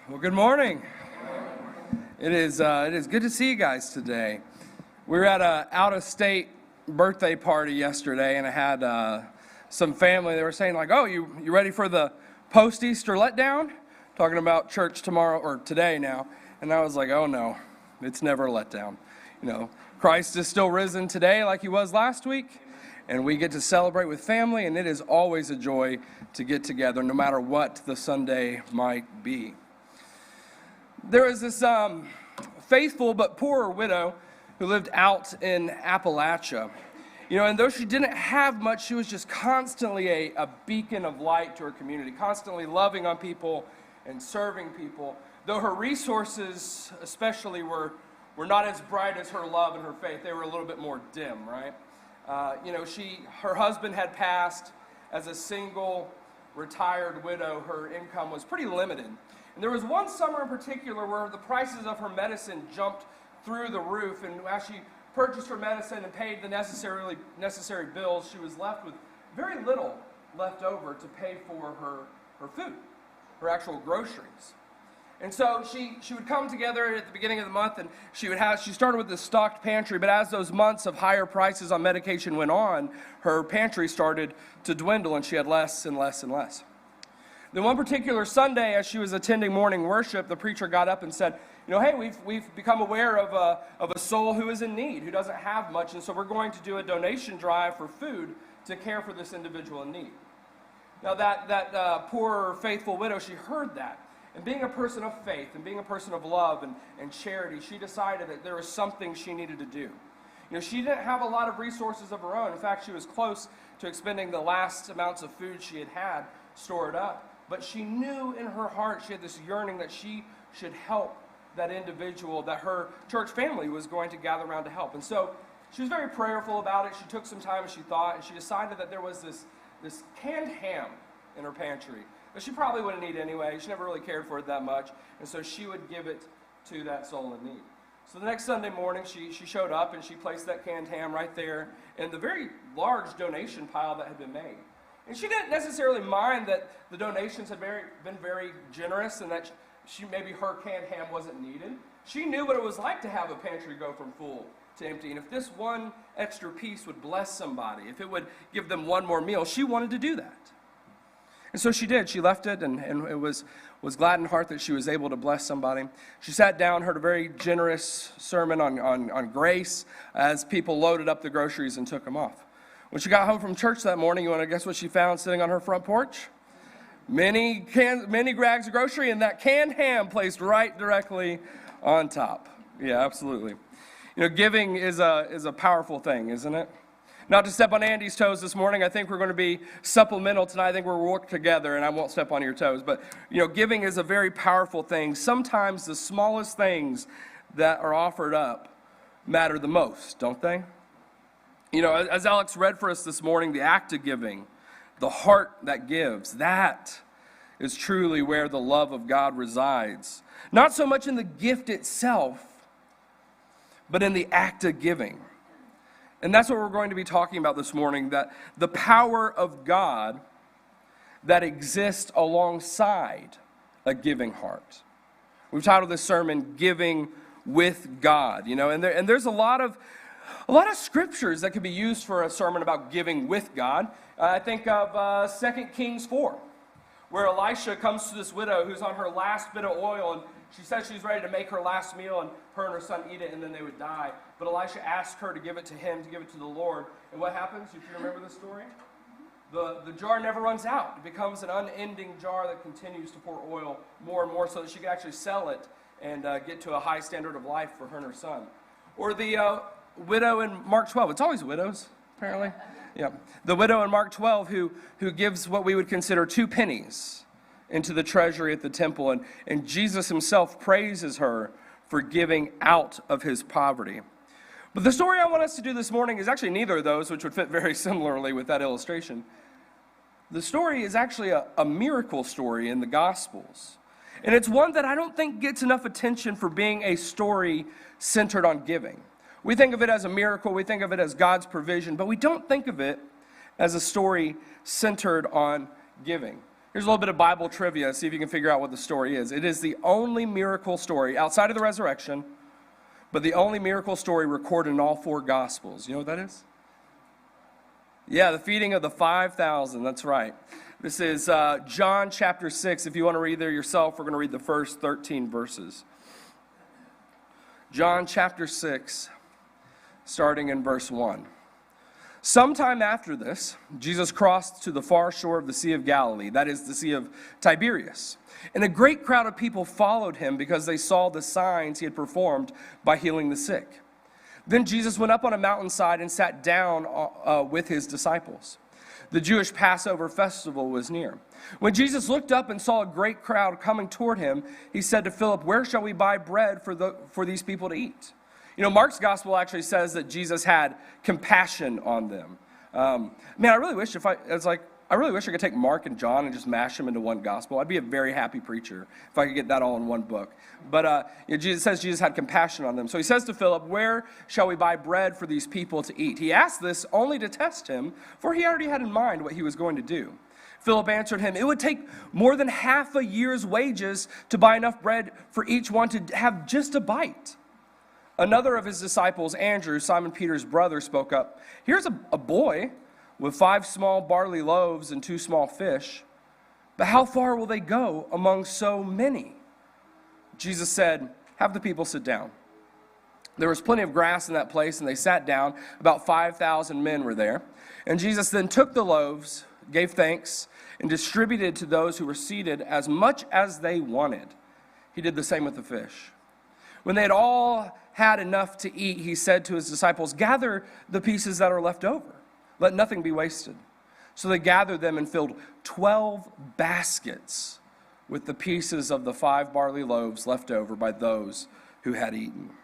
Well, good morning. It is good to see you guys today. We were at a out-of-state birthday party yesterday, and I had some family. They were saying like, "Oh, you ready for the post-Easter letdown?" Talking about church tomorrow or today now, and I was like, "Oh no, it's never a letdown." Christ is still risen today, like he was last week, and we get to celebrate with family, and it is always a joy to get together, no matter what the Sunday might be. There was this faithful but poor widow who lived out in Appalachia. And though she didn't have much, she was just constantly a beacon of light to her community, constantly loving on people and serving people. Though her resources especially were not as bright as her love and her faith, they were a little bit more dim, right? Her husband had passed. As a single retired widow, her income was pretty limited. And there was one summer in particular where the prices of her medicine jumped through the roof, and as she purchased her medicine and paid the necessary bills, she was left with very little left over to pay for her food, her actual groceries. And so she would come together at the beginning of the month, and she started with this stocked pantry, but as those months of higher prices on medication went on, her pantry started to dwindle, and she had less and less and less. Then one particular Sunday, as she was attending morning worship, the preacher got up and said, "Hey, we've become aware of a soul who is in need, who doesn't have much, and so we're going to do a donation drive for food to care for this individual in need." Now that poor faithful widow, she heard that. And being a person of faith and being a person of love and charity, she decided that there was something she needed to do. She didn't have a lot of resources of her own. In fact, she was close to expending the last amounts of food she had stored up. But she knew in her heart, she had this yearning that she should help that individual that her church family was going to gather around to help. And so she was very prayerful about it. She took some time and she thought, and she decided that there was this canned ham in her pantry that she probably wouldn't eat anyway. She never really cared for it that much. And so she would give it to that soul in need. So the next Sunday morning, she showed up and she placed that canned ham right there in the very large donation pile that had been made. And she didn't necessarily mind that the donations had been very generous and that maybe her canned ham wasn't needed. She knew what it was like to have a pantry go from full to empty. And if this one extra piece would bless somebody, if it would give them one more meal, she wanted to do that. And so she did. She left it and it was glad in heart that she was able to bless somebody. She sat down, heard a very generous sermon on grace as people loaded up the groceries and took them off. When she got home from church that morning, you want to guess what she found sitting on her front porch? Many bags of grocery and that canned ham placed right directly on top. Yeah, absolutely. Giving is a powerful thing, isn't it? Not to step on Andy's toes this morning, I think we're going to be supplemental tonight. I think we'll work together, and I won't step on your toes. But, giving is a very powerful thing. Sometimes the smallest things that are offered up matter the most, don't they? As Alex read for us this morning, the act of giving, the heart that gives, that is truly where the love of God resides. Not so much in the gift itself, but in the act of giving. And that's what we're going to be talking about this morning, that the power of God that exists alongside a giving heart. We've titled this sermon, Giving with God. And there's a lot of scriptures that could be used for a sermon about giving with God. I think of 2 Kings 4, where Elisha comes to this widow who's on her last bit of oil, and she says she's ready to make her last meal, and her and her son eat it, and then they would die. But Elisha asked her to give it to him, to give it to the Lord. And what happens, if you remember the story? The jar never runs out. It becomes an unending jar that continues to pour oil more and more so that she can actually sell it and get to a high standard of life for her and her son. Or the widow in Mark 12. It's always widows, apparently. Yeah. The widow in Mark 12 who gives what we would consider 2 pennies into the treasury at the temple. And Jesus himself praises her for giving out of his poverty. But the story I want us to do this morning is actually neither of those, which would fit very similarly with that illustration. The story is actually a miracle story in the Gospels. And it's one that I don't think gets enough attention for being a story centered on giving. We think of it as a miracle, we think of it as God's provision, but we don't think of it as a story centered on giving. Here's a little bit of Bible trivia, see if you can figure out what the story is. It is the only miracle story outside of the resurrection, but the only miracle story recorded in all 4 Gospels. You know what that is? Yeah, the feeding of the 5,000, that's right. This is John chapter 6. If you want to read there yourself, we're going to read the first 13 verses. John chapter 6, starting in verse 1. Sometime after this, Jesus crossed to the far shore of the Sea of Galilee, that is, the Sea of Tiberias. And a great crowd of people followed him because they saw the signs he had performed by healing the sick. Then Jesus went up on a mountainside and sat down with his disciples. The Jewish Passover festival was near. When Jesus looked up and saw a great crowd coming toward him, he said to Philip, "Where shall we buy bread for these people to eat?" You know, Mark's gospel actually says that Jesus had compassion on them. I really wish I could take Mark and John and just mash them into one gospel. I'd be a very happy preacher if I could get that all in one book. But Jesus says Jesus had compassion on them. So he says to Philip, "Where shall we buy bread for these people to eat?" He asked this only to test him, for he already had in mind what he was going to do. Philip answered him, "It would take more than half a year's wages to buy enough bread for each one to have just a bite." Another of his disciples, Andrew, Simon Peter's brother, spoke up. "Here's a boy with 5 small barley loaves and 2 small fish. But how far will they go among so many?" Jesus said, "Have the people sit down." There was plenty of grass in that place, and they sat down. About 5,000 men were there. And Jesus then took the loaves, gave thanks, and distributed to those who were seated as much as they wanted. He did the same with the fish. When they had all had enough to eat, he said to his disciples, "Gather the pieces that are left over. Let nothing be wasted." So they gathered them and filled 12 baskets with the pieces of the 5 barley loaves left over by those who had eaten.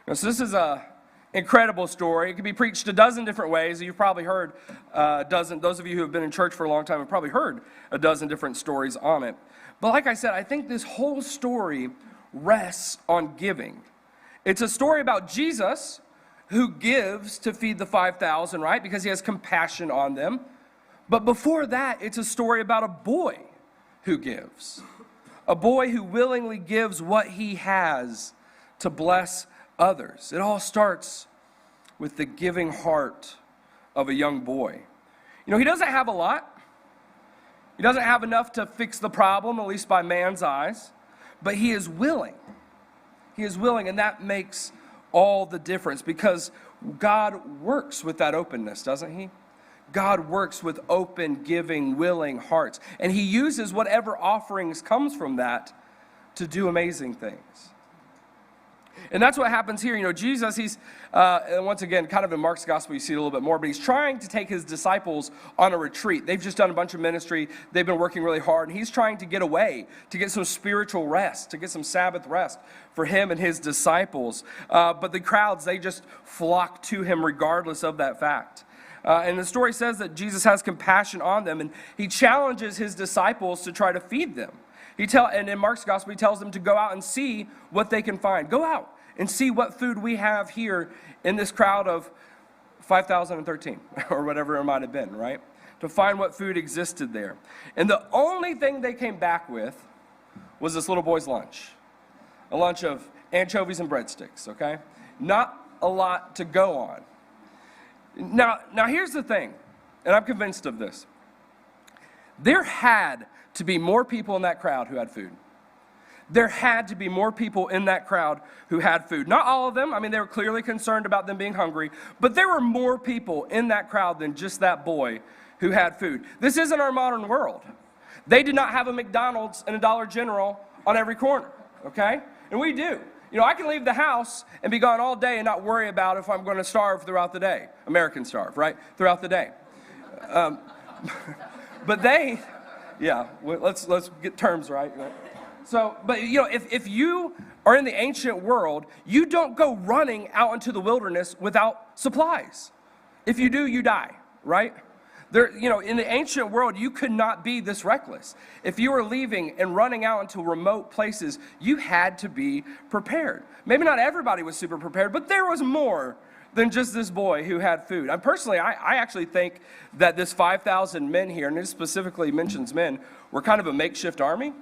Now, so this is an incredible story. It can be preached a dozen different ways. You've probably heard a dozen. Those of you who have been in church for a long time have probably heard a dozen different stories on it. But like I said, I think this whole story rests on giving. It's a story about Jesus who gives to feed the 5,000, right? Because he has compassion on them. But before that, it's a story about a boy who gives. A boy who willingly gives what he has to bless others. It all starts with the giving heart of a young boy. You know, he doesn't have a lot. He doesn't have enough to fix the problem, at least by man's eyes. But he is willing. He is willing, and that makes all the difference because God works with that openness, doesn't he? God works with open, giving, willing hearts. And he uses whatever offerings comes from that to do amazing things. And that's what happens here. You know, Jesus, he's, and once again, kind of in Mark's gospel, you see it a little bit more, but he's trying to take his disciples on a retreat. They've just done a bunch of ministry. They've been working really hard, and he's trying to get away, to get some spiritual rest, to get some Sabbath rest for him and his disciples. But the crowds, they just flock to him regardless of that fact. And the story says that Jesus has compassion on them, and he challenges his disciples to try to feed them. And in Mark's gospel, he tells them to go out and see what they can find. Go out and see what food we have here in this crowd of 5,013, or whatever it might have been, right? To find what food existed there. And the only thing they came back with was this little boy's lunch. A lunch of anchovies and breadsticks, okay? Not a lot to go on. Now here's the thing, and I'm convinced of this. There had to be more people in that crowd who had food. There had to be more people in that crowd who had food. Not all of them. I mean, they were clearly concerned about them being hungry. But there were more people in that crowd than just that boy who had food. This isn't our modern world. They did not have a McDonald's and a Dollar General on every corner, okay? And we do. You know, I can leave the house and be gone all day and not worry about if I'm going to starve throughout the day. American starve, right? Throughout the day. But they... Yeah, let's get terms right. So, but you know, if you are in the ancient world, you don't go running out into the wilderness without supplies. If you do, you die, right? There, you know, in the ancient world, you could not be this reckless. If you were leaving and running out into remote places, you had to be prepared. Maybe not everybody was super prepared, but there was more than just this boy who had food. And personally, I actually think that this 5,000 men here, and it specifically mentions men, were kind of a makeshift army.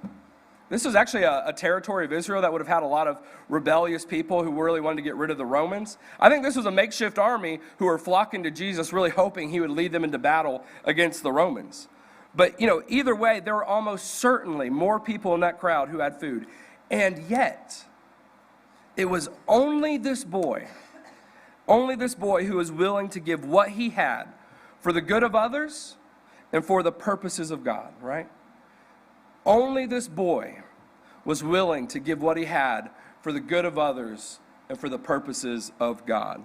This was actually a territory of Israel that would have had a lot of rebellious people who really wanted to get rid of the Romans. I think this was a makeshift army who were flocking to Jesus, really hoping he would lead them into battle against the Romans. But, either way, there were almost certainly more people in that crowd who had food. And yet, it was only this boy who was willing to give what he had for the good of others and for the purposes of God, right? Only this boy was willing to give what he had for the good of others and for the purposes of God.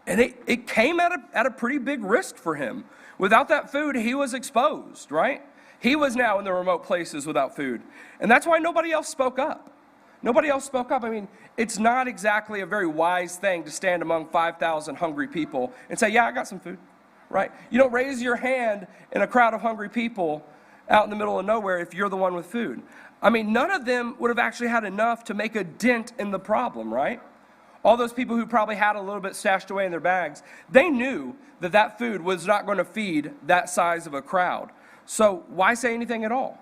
And it came at a pretty big risk for him. Without that food, he was exposed, right? He was now in the remote places without food. And that's why nobody else spoke up. Nobody else spoke up. I mean, it's not exactly a very wise thing to stand among 5,000 hungry people and say, yeah, I got some food, right? You don't raise your hand in a crowd of hungry people out in the middle of nowhere if you're the one with food. I mean, none of them would have actually had enough to make a dent in the problem, right? All those people who probably had a little bit stashed away in their bags, they knew that that food was not going to feed that size of a crowd. So why say anything at all?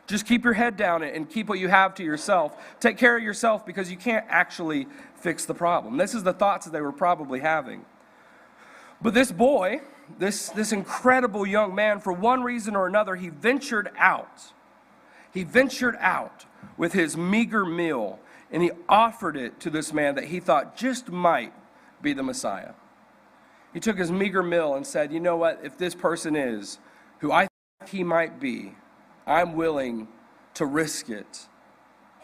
Just keep your head down and keep what you have to yourself. Take care of yourself because you can't actually fix the problem. This is the thoughts that they were probably having. But this boy, this incredible young man, for one reason or another, he ventured out. He ventured out with his meager meal, and he offered it to this man that he thought just might be the Messiah. He took his meager meal and said, you know what, if this person is who I think he might be, I'm willing to risk it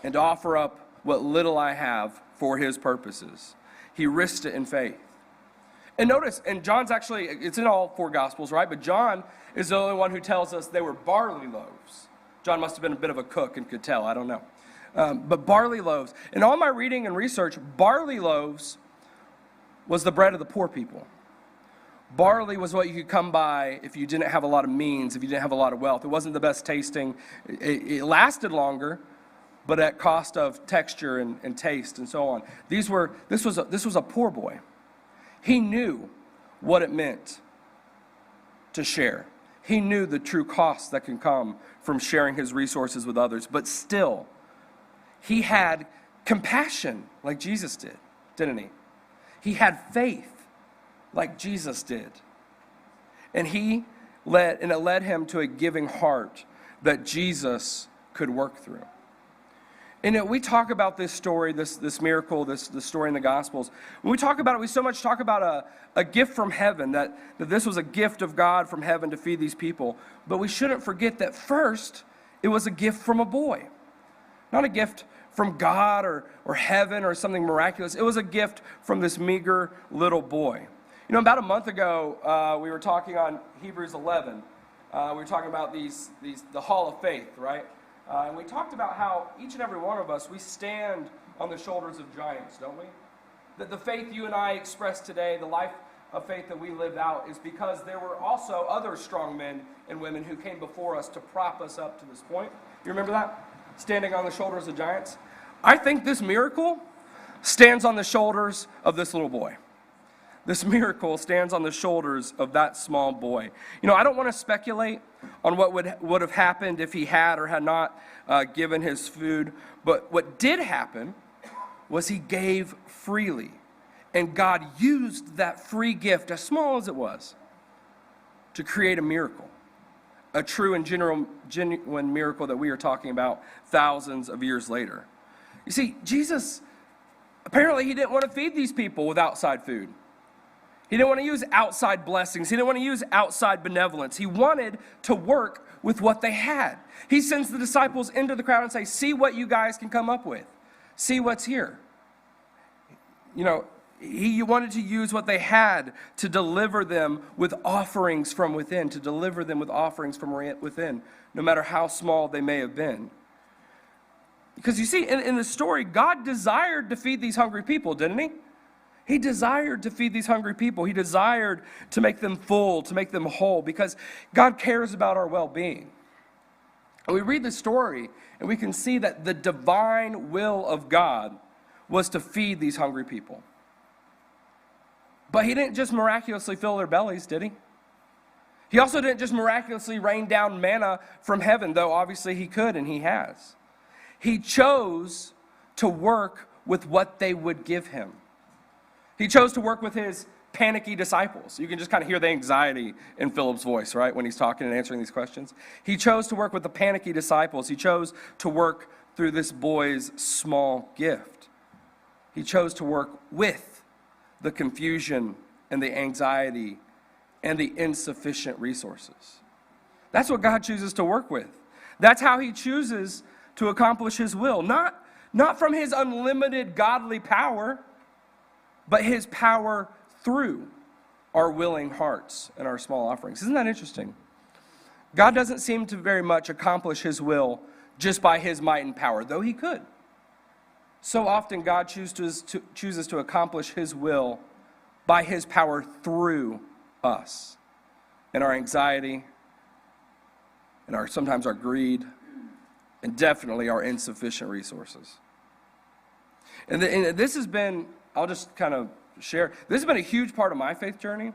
and to offer up what little I have for his purposes. He risked it in faith. And notice, and John's actually, it's in all four Gospels, right? But John is the only one who tells us they were barley loaves. John must have been a bit of a cook and could tell, I don't know. But barley loaves. In all my reading and research, barley loaves was the bread of the poor people. Barley was what you could come by if you didn't have a lot of means, if you didn't have a lot of wealth. It wasn't the best tasting. It lasted longer, but at cost of texture and taste and so on. This was a poor boy. He knew what it meant to share. He knew the true cost that can come from sharing his resources with others. But still, he had compassion like Jesus did, didn't he? He had faith like Jesus did. And it led him to a giving heart that Jesus could work through. And we talk about this story, this miracle, this story in the Gospels. When we talk about it, we so much talk about a gift from heaven, that this was a gift of God from heaven to feed these people. But we shouldn't forget that first, it was a gift from a boy. Not a gift from God or heaven or something miraculous. It was a gift from this meager little boy. About a month ago, we were talking on Hebrews 11. We were talking about the hall of faith, right? And we talked about how each and every one of us, we stand on the shoulders of giants, don't we? That the faith you and I express today, the life of faith that we live out, is because there were also other strong men and women who came before us to prop us up to this point. You remember that? Standing on the shoulders of giants? I think this miracle stands on the shoulders of this little boy. This miracle stands on the shoulders of that small boy. I don't want to speculate on what would have happened if he had or had not given his food. But what did happen was he gave freely. And God used that free gift, as small as it was, to create a miracle. A true and genuine miracle that we are talking about thousands of years later. You see, Jesus, apparently he didn't want to feed these people with outside food. He didn't want to use outside blessings. He didn't want to use outside benevolence. He wanted to work with what they had. He sends the disciples into the crowd and says, see what you guys can come up with. See what's here. He wanted to use what they had to deliver them with offerings from within, no matter how small they may have been. Because you see, in the story, God desired to feed these hungry people, didn't he? He desired to feed these hungry people. He desired to make them full, to make them whole, because God cares about our well-being. And we read the story, and we can see that the divine will of God was to feed these hungry people. But he didn't just miraculously fill their bellies, did he? He also didn't just miraculously rain down manna from heaven, though obviously he could and he has. He chose to work with what they would give him. He chose to work with his panicky disciples. You can just kind of hear the anxiety in Philip's voice, right, when he's talking and answering these questions. He chose to work with the panicky disciples. He chose to work through this boy's small gift. He chose to work with the confusion and the anxiety and the insufficient resources. That's what God chooses to work with. That's how he chooses to accomplish his will. Not from his unlimited godly power, but his power through our willing hearts and our small offerings. Isn't that interesting? God doesn't seem to very much accomplish his will just by his might and power, though he could. So often God chooses to accomplish his will by his power through us and our anxiety and sometimes our greed and definitely our insufficient resources. And this has been, I'll just kind of share, this has been a huge part of my faith journey.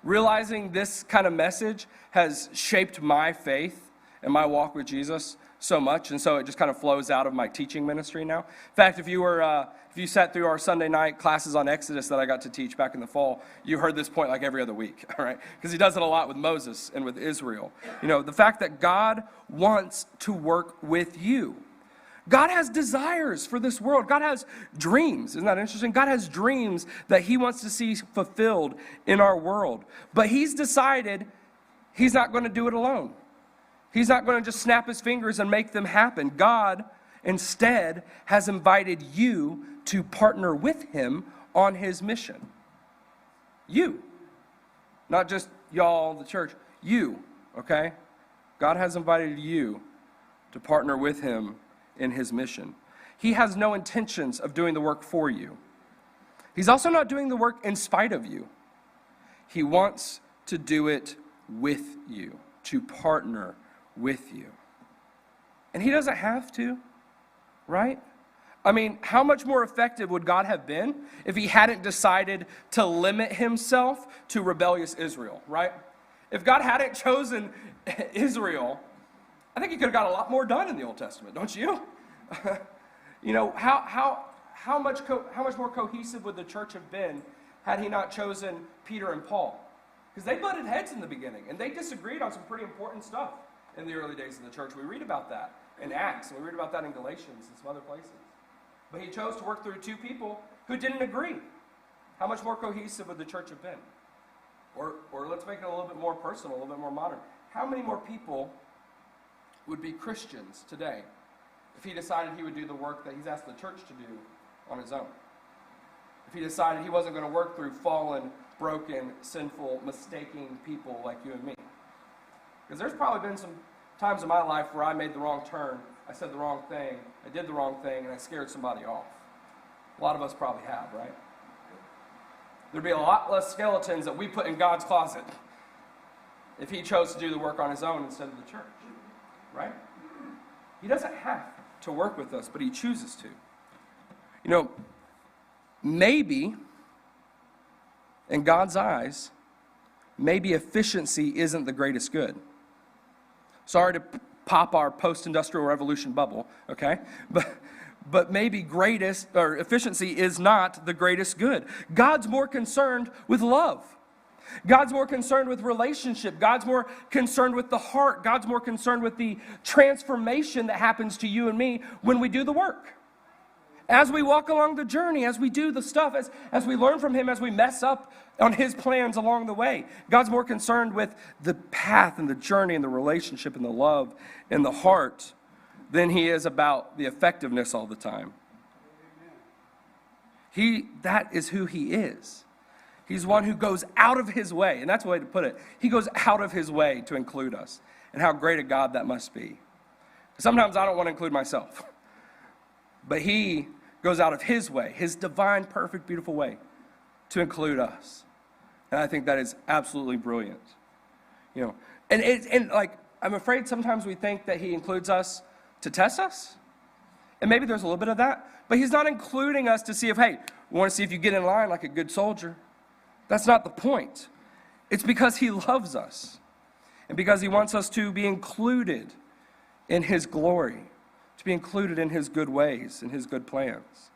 Realizing this kind of message has shaped my faith and my walk with Jesus so much, and so it just kind of flows out of my teaching ministry now. In fact, if you sat through our Sunday night classes on Exodus that I got to teach back in the fall, you heard this point like every other week, all right? Because he does it a lot with Moses and with Israel. You know, the fact that God wants to work with you. God has desires for this world. God has dreams. Isn't that interesting? God has dreams that he wants to see fulfilled in our world. But he's decided he's not going to do it alone. He's not going to just snap his fingers and make them happen. God, instead, has invited you to partner with him on his mission. You. Not just y'all, the church. You, okay? God has invited you to partner with him in his mission. He has no intentions of doing the work for you. He's also not doing the work in spite of you. He wants to do it with you, to partner with you. And he doesn't have to, right? I mean, how much more effective would God have been if he hadn't decided to limit himself to rebellious Israel, right? If God hadn't chosen Israel, I think he could have got a lot more done in the Old Testament, don't you? You know, how much more cohesive would the church have been had he not chosen Peter and Paul? Because they butted heads in the beginning, and they disagreed on some pretty important stuff in the early days of the church. We read about that in Acts, and we read about that in Galatians and some other places. But he chose to work through two people who didn't agree. How much more cohesive would the church have been? Or let's make it a little bit more personal, a little bit more modern. How many more people would be Christians today if he decided he would do the work that he's asked the church to do on his own? If he decided he wasn't going to work through fallen, broken, sinful, mistaking people like you and me. Because there's probably been some times in my life where I made the wrong turn, I said the wrong thing, I did the wrong thing, and I scared somebody off. A lot of us probably have, right? There'd be a lot less skeletons that we put in God's closet if he chose to do the work on his own instead of the church, right? He doesn't have to work with us, but he chooses to. You know, maybe, in God's eyes, maybe efficiency isn't the greatest good. Sorry to pop our post-industrial revolution bubble, okay? But maybe efficiency is not the greatest good. God's more concerned with love. God's more concerned with relationship. God's more concerned with the heart. God's more concerned with the transformation that happens to you and me when we do the work. As we walk along the journey, as we do the stuff, as we learn from him, as we mess up on his plans along the way. God's more concerned with the path and the journey and the relationship and the love and the heart than he is about the effectiveness all the time. That is who he is. He's one who goes out of his way, and that's the way to put it. He goes out of his way to include us, and how great a God that must be. Sometimes I don't want to include myself, but he goes out of his way, his divine, perfect, beautiful way, to include us. And I think that is absolutely brilliant. You know, and I'm afraid sometimes we think that he includes us to test us, and maybe there's a little bit of that, but he's not including us to see if, hey, we want to see if you get in line like a good soldier. That's not the point. It's because he loves us and because he wants us to be included in his glory, to be included in his good ways and his good plans.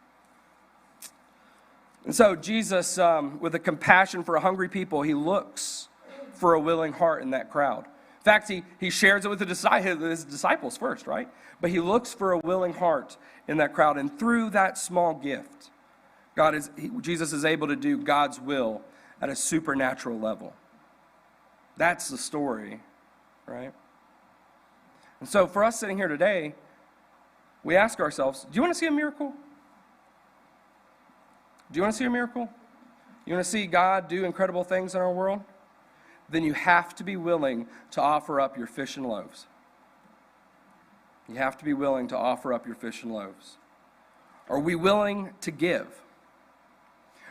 And so Jesus, with a compassion for a hungry people, he looks for a willing heart in that crowd. In fact, he shares it with his disciples first, right? But he looks for a willing heart in that crowd. And through that small gift, Jesus is able to do God's will at a supernatural level. That's the story, right? And so for us sitting here today, we ask ourselves, do you want to see a miracle? Do you want to see a miracle? You want to see God do incredible things in our world? Then you have to be willing to offer up your fish and loaves. You have to be willing to offer up your fish and loaves. Are we willing to give?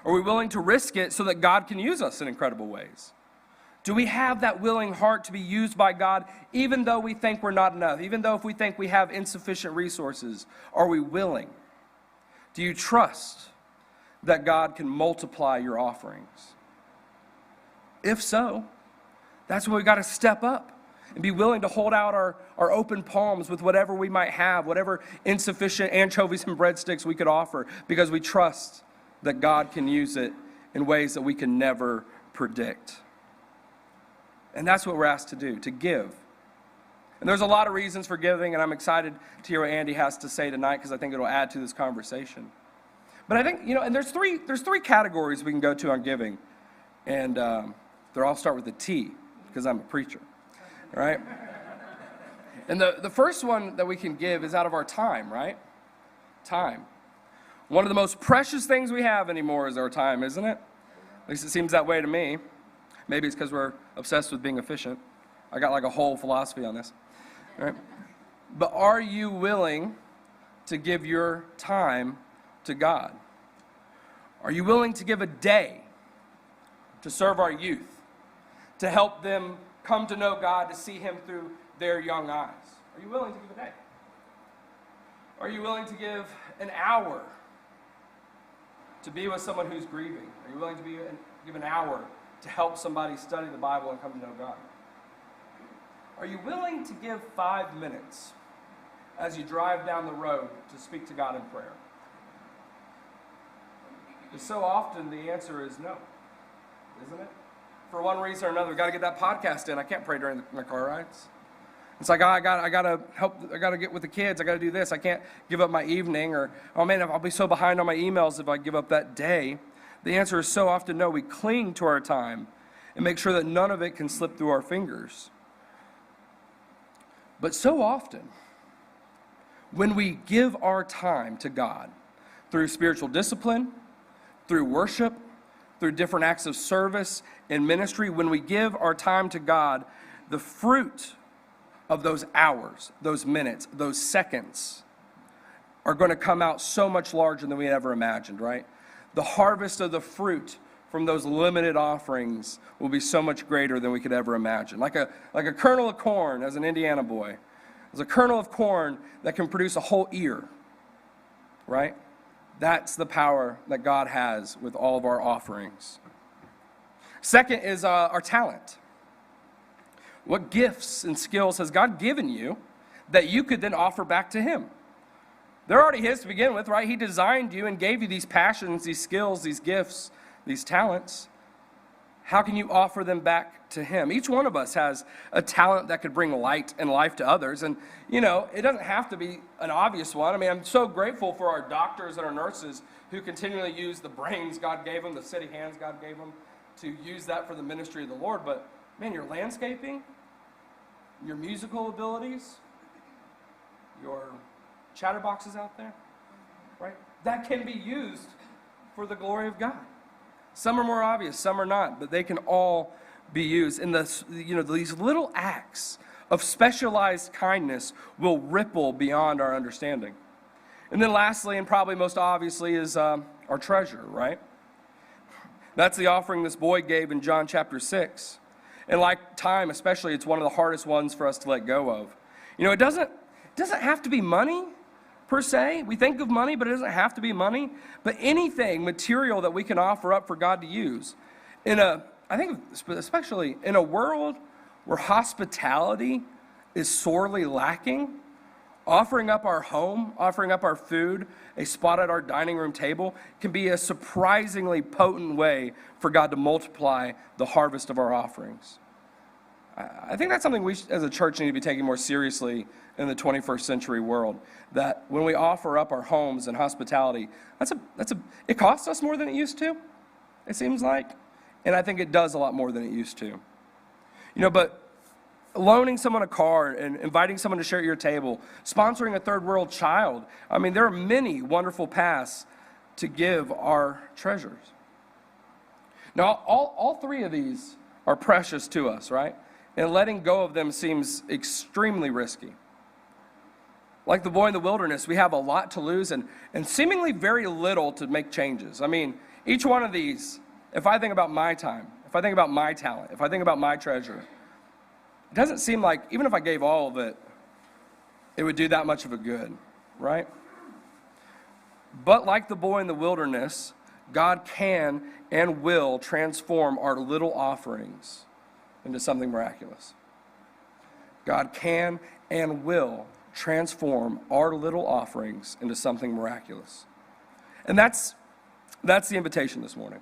Are we willing to risk it so that God can use us in incredible ways? Do we have that willing heart to be used by God even though we think we're not enough? Even though if we think we have insufficient resources, are we willing? Do you trust that God can multiply your offerings? If so, that's when we've got to step up and be willing to hold out our open palms with whatever we might have, whatever insufficient anchovies and breadsticks we could offer, because we trust that God can use it in ways that we can never predict. And that's what we're asked to do, to give. And there's a lot of reasons for giving, and I'm excited to hear what Andy has to say tonight because I think it'll add to this conversation. But I think, and there's three categories we can go to on giving. And they'll all start with a T because I'm a preacher, right? And the first one that we can give is out of our time, right? Time. One of the most precious things we have anymore is our time, isn't it? At least it seems that way to me. Maybe it's because we're obsessed with being efficient. I got like a whole philosophy on this. All right? But are you willing to give your time to God? Are you willing to give a day to serve our youth, to help them come to know God, to see him through their young eyes? Are you willing to give a day? Are you willing to give an hour to be with someone who's grieving? Are you willing to give an hour to help somebody study the Bible and come to know God? Are you willing to give 5 minutes as you drive down the road to speak to God in prayer? Because so often the answer is no, isn't it? For one reason or another, we've got to get that podcast in. I can't pray during my car rides. It's like, I got to help, I got to get with the kids, I got to do this, I can't give up my evening, or, oh man, I'll be so behind on my emails if I give up that day. The answer is so often no. We cling to our time and make sure that none of it can slip through our fingers. But so often, when we give our time to God through spiritual discipline, through worship, through different acts of service and ministry, when we give our time to God, the fruit of those hours, those minutes, those seconds are going to come out so much larger than we ever imagined, right? The harvest of the fruit from those limited offerings will be so much greater than we could ever imagine. Like a kernel of corn, as an Indiana boy. There's a kernel of corn that can produce a whole ear, right? That's the power that God has with all of our offerings. Second is our talent. What gifts and skills has God given you that you could then offer back to him? They're already his to begin with, right? He designed you and gave you these passions, these skills, these gifts, these talents. How can you offer them back to him? Each one of us has a talent that could bring light and life to others. And, it doesn't have to be an obvious one. I mean, I'm so grateful for our doctors and our nurses who continually use the brains God gave them, the steady hands God gave them, to use that for the ministry of the Lord. But, man, your landscaping, your musical abilities, your chatterboxes out there, right? That can be used for the glory of God. Some are more obvious, some are not, but they can all be used. And these little acts of specialized kindness will ripple beyond our understanding. And then lastly, and probably most obviously, is our treasure, right? That's the offering this boy gave in John chapter 6. And like time especially, it's one of the hardest ones for us to let go of. It doesn't have to be money, per se. We think of money, but it doesn't have to be money. But anything material that we can offer up for God to use. I think especially in a world where hospitality is sorely lacking, offering up our home, offering up our food, a spot at our dining room table can be a surprisingly potent way for God to multiply the harvest of our offerings. I think that's something we as a church need to be taking more seriously in the 21st century world, that when we offer up our homes and hospitality, it costs us more than it used to, it seems like, and I think it does a lot more than it used to. But loaning someone a car and inviting someone to share at your table, sponsoring a third world child, there are many wonderful paths to give our treasures. Now, all three of these are precious to us, right? And letting go of them seems extremely risky. Like the boy in the wilderness, we have a lot to lose and seemingly very little to make changes. Each one of these, if I think about my time, if I think about my talent, if I think about my treasure, it doesn't seem like, even if I gave all of it, it would do that much of a good, right? But like the boy in the wilderness, God can and will transform our little offerings into something miraculous. God can and will transform our little offerings into something miraculous. And that's the invitation this morning.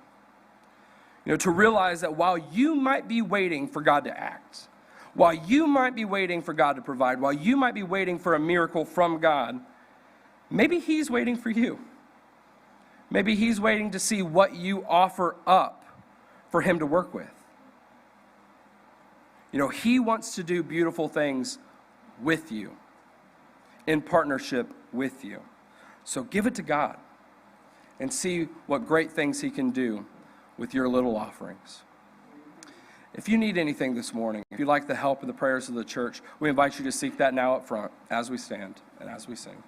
To realize that while you might be waiting for God to act, while you might be waiting for God to provide, while you might be waiting for a miracle from God, maybe He's waiting for you. Maybe He's waiting to see what you offer up for Him to work with. He wants to do beautiful things with you, in partnership with you. So give it to God and see what great things He can do with your little offerings. If you need anything this morning, if you'd like the help and the prayers of the church, we invite you to seek that now up front as we stand and as we sing.